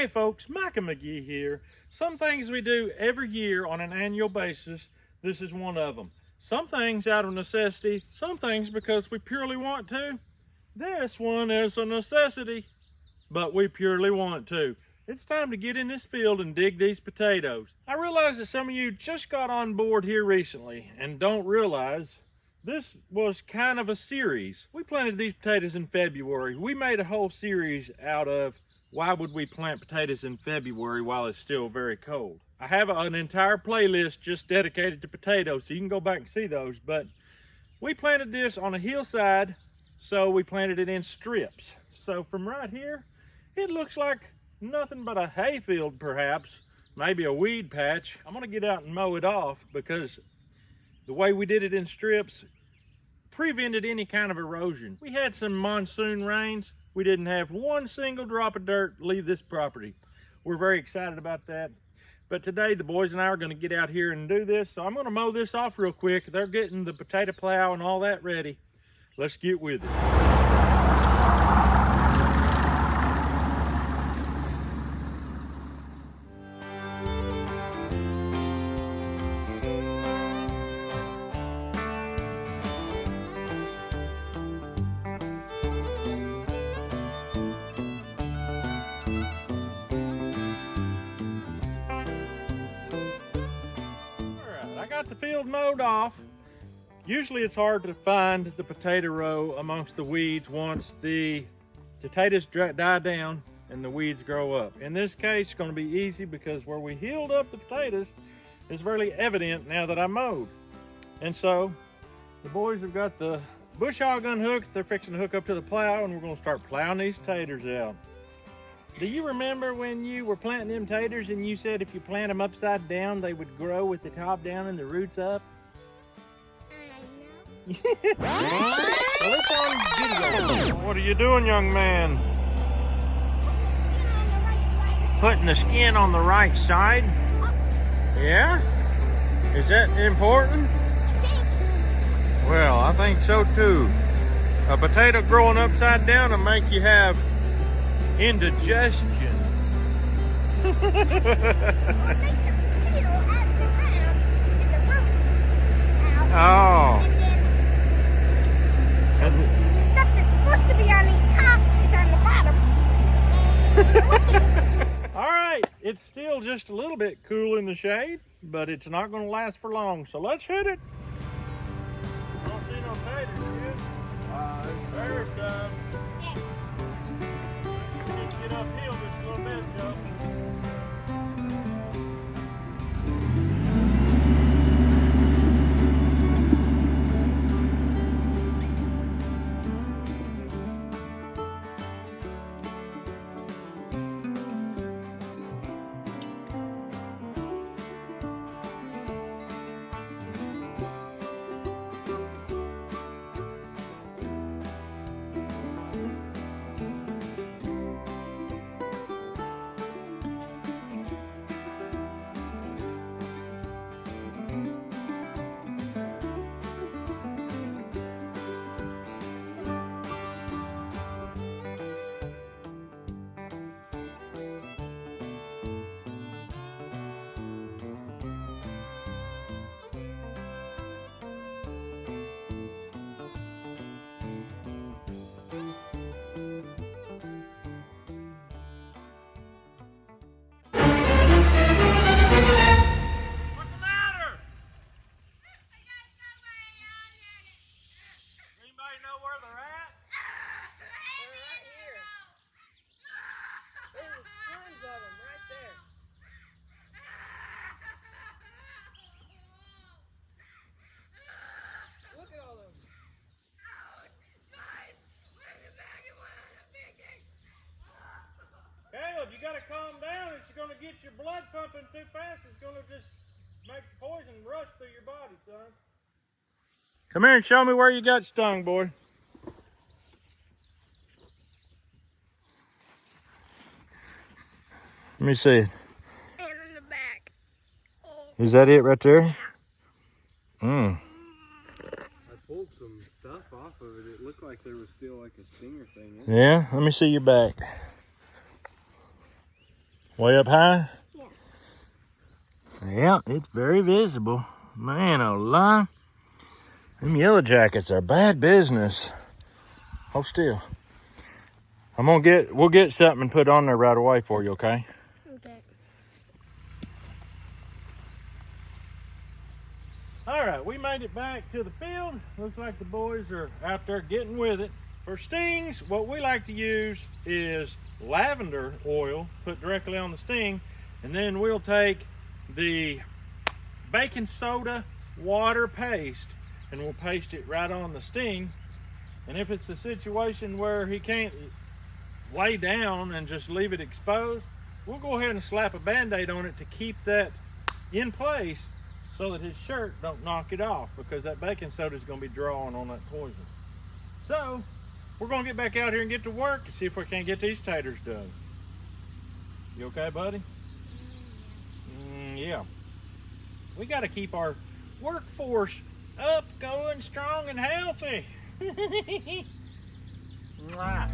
Hey folks, Micah McGee here. Some things we do every year on an annual basis, this is one of them. Some things out of necessity, some things because we purely want to. This one is a necessity, but we purely want to. It's time to get in this field and dig these potatoes. I realize that some of you just got on board here recently and don't realize this was kind of a series. We planted these potatoes in February. We made a whole series out of why would we plant potatoes in February while it's still very cold. I have an entire playlist just dedicated to potatoes, so you can go back and see those. But we planted this on a hillside, so we planted it in strips. So from right here, it looks like nothing but a hay field perhaps, maybe a weed patch. I'm gonna get out and mow it off because the way we did it in strips prevented any kind of erosion. We had some monsoon rains. We didn't have one single drop of dirt leave this property. We're very excited about that. But today the boys and I are gonna get out here and do this. So I'm gonna mow this off real quick. They're getting the potato plow and all that ready. Let's get with it. The field mowed off. Usually it's hard to find the potato row amongst the weeds once the potatoes die down and the weeds grow up. In this case, it's going to be easy because where we healed up the potatoes is very evident now that I mowed. And so the boys have got the bush hog unhooked. They're fixing to hook up to the plow and we're going to start plowing these taters out. Do you remember when you were planting them taters and you said if you plant them upside down, they would grow with the top down and the roots up? No. What are you doing, young man? Putting the skin on the right side? Yeah? Is that important? Well, I think so too. A potato growing upside down will make you have indigestion. Oh. And then the stuff that's supposed to be on the top is on the bottom. All right, it's still just a little bit cool in the shade, but it's not going to last for long. So let's hit it. Don't see no taters yet. There it does. Get uphill just a little bit, Joe. You gotta calm down. If you're gonna get your blood pumping too fast, it's gonna just make the poison rush through your body, son. Come here and show me where you got stung, boy. Let me see it. And in the back. Is that it right there? I pulled some stuff off of it. It looked like there was still like a stinger thing in it. Yeah, let me see your back. Way up high? Yeah. Yeah, it's very visible. Man, oh, lie. Them yellow jackets are bad business. Hold still. We'll get something and put on there right away for you, okay? Okay. All right, we made it back to the field. Looks like the boys are out there getting with it. For stings, what we like to use is lavender oil put directly on the sting, and then we'll take the baking soda water paste and we'll paste it right on the sting. And if it's a situation where he can't lay down and just leave it exposed, we'll go ahead and slap a band-aid on it to keep that in place so that his shirt don't knock it off, because that baking soda is going to be drawing on that poison. So we're going to get back out here and get to work and see if we can't get these taters done. You okay, buddy? Yeah. We got to keep our workforce up, going strong and healthy. Mwah.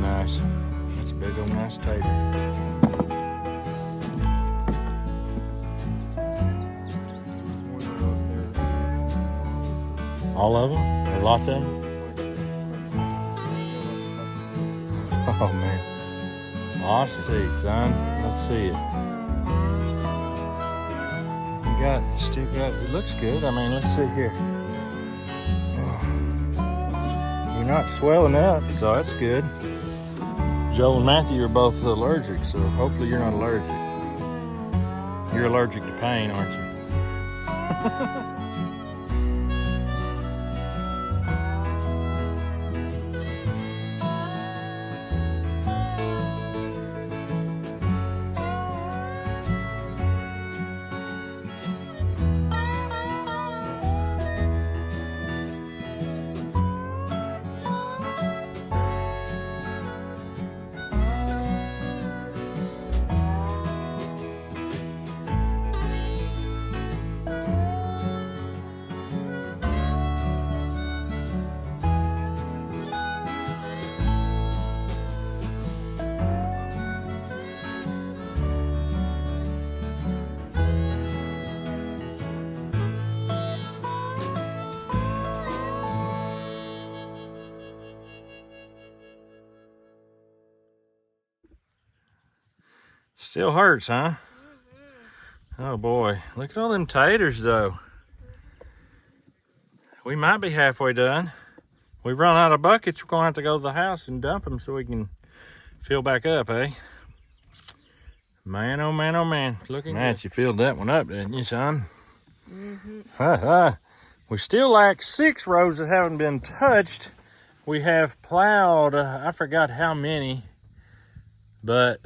Nice. That's a big old nice tater. All of them? Or lots of them? Oh man. I see, son. Let's see it. Still got, it looks good. I mean, let's see here. You're not swelling up, so that's good. Joe and Matthew are both allergic, so hopefully you're not allergic. You're allergic to pain, aren't you? Still hurts, huh? Oh boy, look at all them taters though. We might be halfway done. we run out of buckets, we're gonna have to go to the house and dump them so we can fill back up, eh? Man, oh man, oh man. Looking good. You filled that one up, didn't you, son? Mm-hmm. We still lack 6 rows that haven't been touched. We have plowed, I forgot how many, but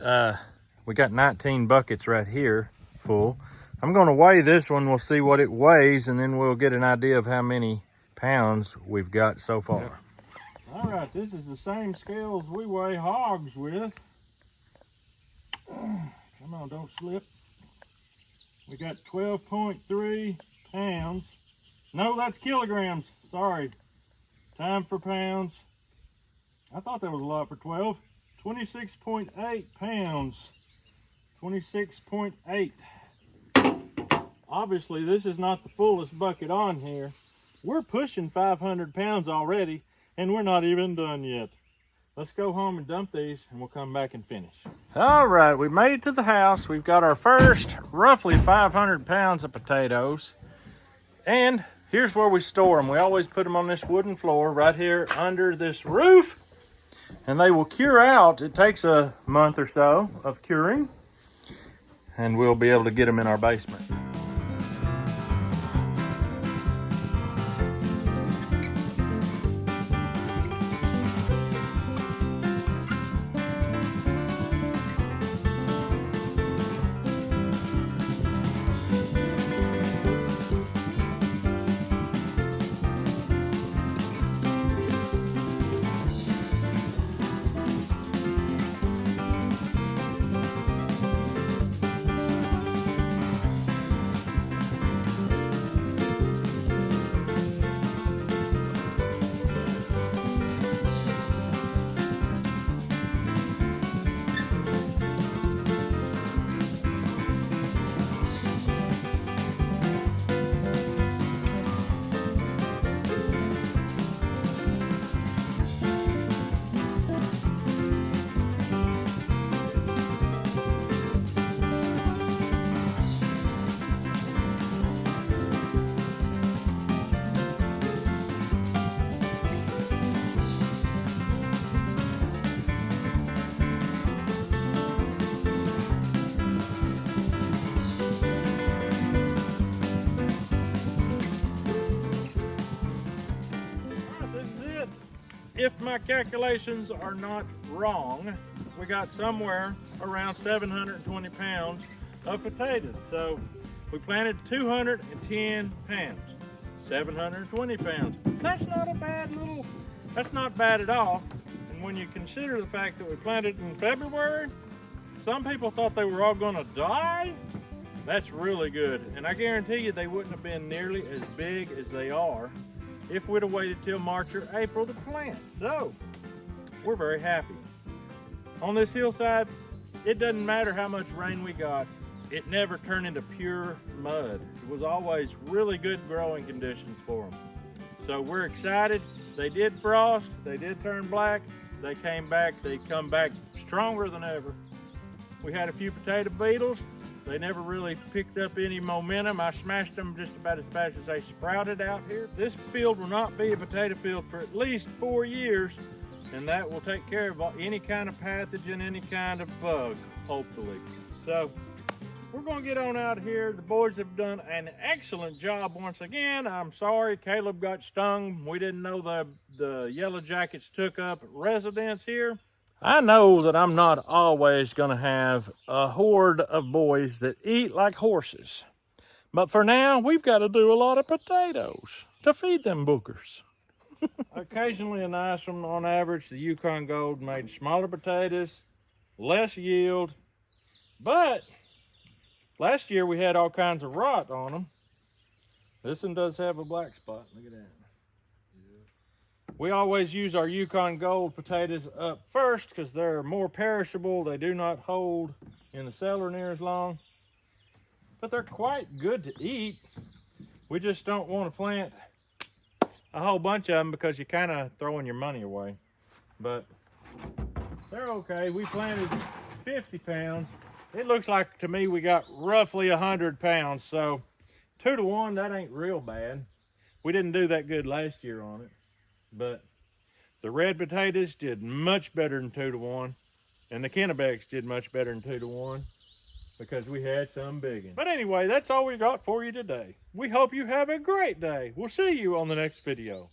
we got 19 buckets right here full. I'm gonna weigh this one, we'll see what it weighs, and then we'll get an idea of how many pounds we've got so far. Yep. All right, this is the same scales we weigh hogs with. Come on, don't slip. We got 12.3 pounds. No, that's kilograms, sorry. Time for pounds. I thought that was a lot for 12. 26.8 pounds. 26.8. Obviously, this is not the fullest bucket on here. We're pushing 500 pounds already, and we're not even done yet. Let's go home and dump these, and we'll come back and finish. All right, we made it to the house. We've got our first roughly 500 pounds of potatoes. And here's where we store them. We always put them on this wooden floor right here under this roof, and they will cure out. It takes a month or so of curing, and we'll be able to get them in our basement. If my calculations are not wrong, we got somewhere around 720 pounds of potatoes. So we planted 210 pounds, 720 pounds. That's not a bad little, that's not bad at all. And when you consider the fact that we planted in February, some people thought they were all gonna die. That's really good. And I guarantee you they wouldn't have been nearly as big as they are if we'd have waited till March or April to plant. So, we're very happy. On this hillside, it doesn't matter how much rain we got, it never turned into pure mud. It was always really good growing conditions for them. So we're excited. They did frost, they did turn black, they came back, they come back stronger than ever. We had a few potato beetles. They never really picked up any momentum. I smashed them just about as fast as they sprouted out here. This field will not be a potato field for at least 4 years, and that will take care of any kind of pathogen, any kind of bug, hopefully. So we're gonna get on out of here. The boys have done an excellent job once again. I'm sorry Caleb got stung. We didn't know the yellow jackets took up residence here. I know that I'm not always gonna have a horde of boys that eat like horses. But for now, we've got to do a lot of potatoes to feed them bookers. Occasionally a nice one. On average, the Yukon Gold made smaller potatoes, less yield. But last year we had all kinds of rot on them. This one does have a black spot, look at that. We always use our Yukon Gold potatoes up first because they're more perishable. They do not hold in the cellar near as long. But they're quite good to eat. We just don't want to plant a whole bunch of them because you're kind of throwing your money away. But they're okay. We planted 50 pounds. It looks like to me we got roughly 100 pounds. So 2 to 1, that ain't real bad. We didn't do that good last year on it. But The red potatoes did much better than 2 to 1. And the Kennebecks did much better than 2 to 1 because we had some big ones. But anyway, that's all we got for you today. We hope you have a great day. We'll see you on the next video.